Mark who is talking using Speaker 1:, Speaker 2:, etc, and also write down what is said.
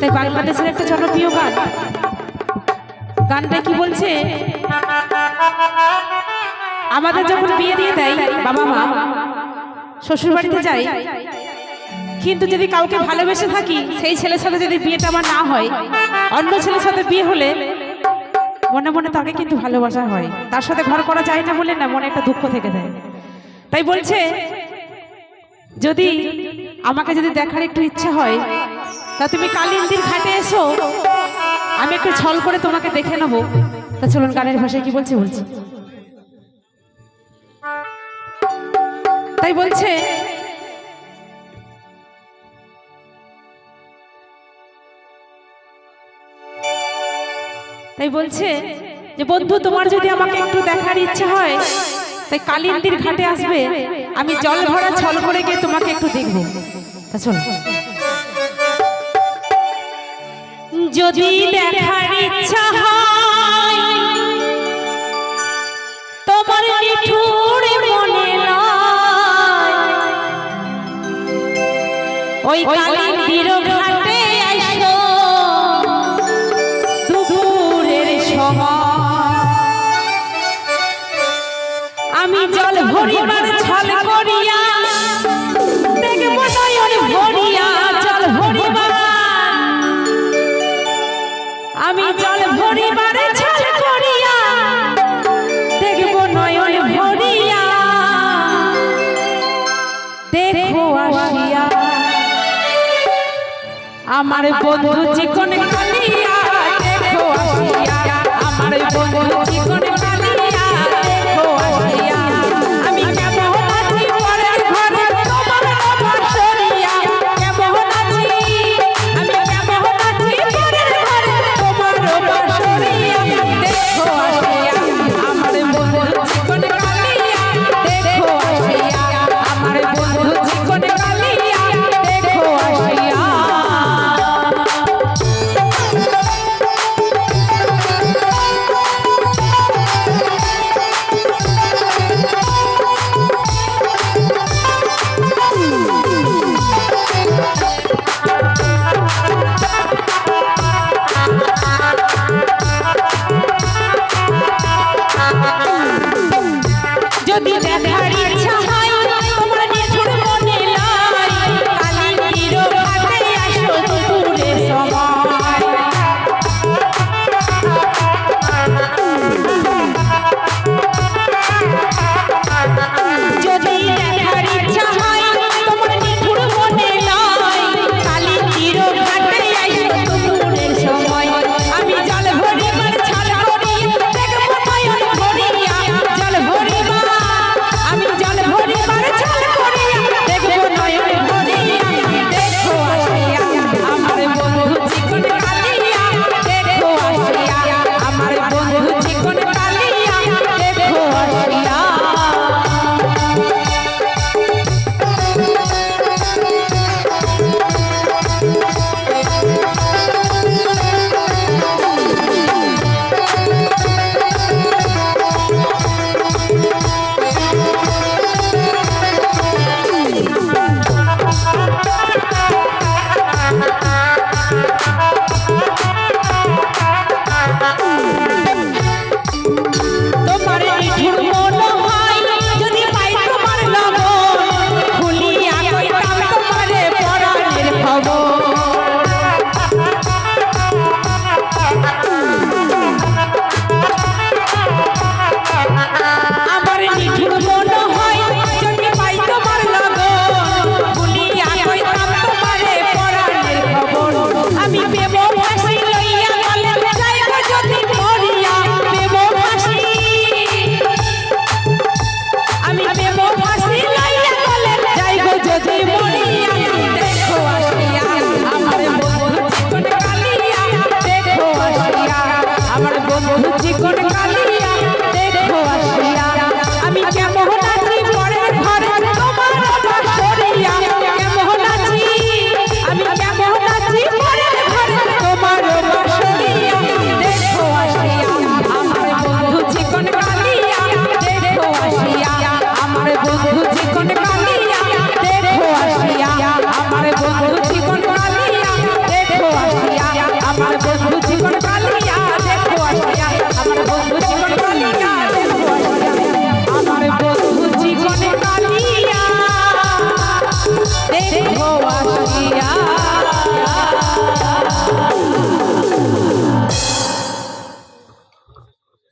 Speaker 1: তাই বাংলাদেশের একটা জনপ্রিয় গান, গানটা কি বলছে, আমাদের যখন বিয়ে দিয়ে দেয় বাবা মা, শ্বশুর বাড়িতে যাই, কিন্তু যদি কাউকে ভালোবেসে থাকি, সেই ছেলের সাথে যদি বিয়েটা আমার না হয়, অন্য ছেলের সাথে বিয়ে হলে মনে মনে তাকে কিন্তু ভালোবাসা হয়, তার সাথে ঘর করা যায় না বলে না, মনে একটা দুঃখ থেকে দেয়। তাই বলছে যদি আমাকে যদি দেখার একটু ইচ্ছা হয়, তা তুমি কালিন্দির ঘাটে এসো, আমি একটু ছল করে তোমাকে দেখে নেবো। তা চলুন গানের ভাষায় কি বলছে বলছি। তাই বলছে যে বন্ধু, তোমার যদি আমাকে একটু দেখার ইচ্ছা হয়, তাই কালিন্দির ঘাটে আসবে, আমি জল ভরা ছল করে গিয়ে তোমাকে একটু দেখবো। তা চলো। যদি দেখার ইচ্ছা হয় তোমার নিঠুর মনে নয়, ওই কালিন্দির ঘাটে আইসো দুপুরের সময়, আমি জল ভরিবার ছল করিয়া দেখব নয়ন ভরিয়া, জল ভরিবার, আমি জল ভরিবার ছল করিয়া দেখব নয়ন ভরিয়া, দেখো আসিয়া আমার বন্ধু চিকন কালিয়া।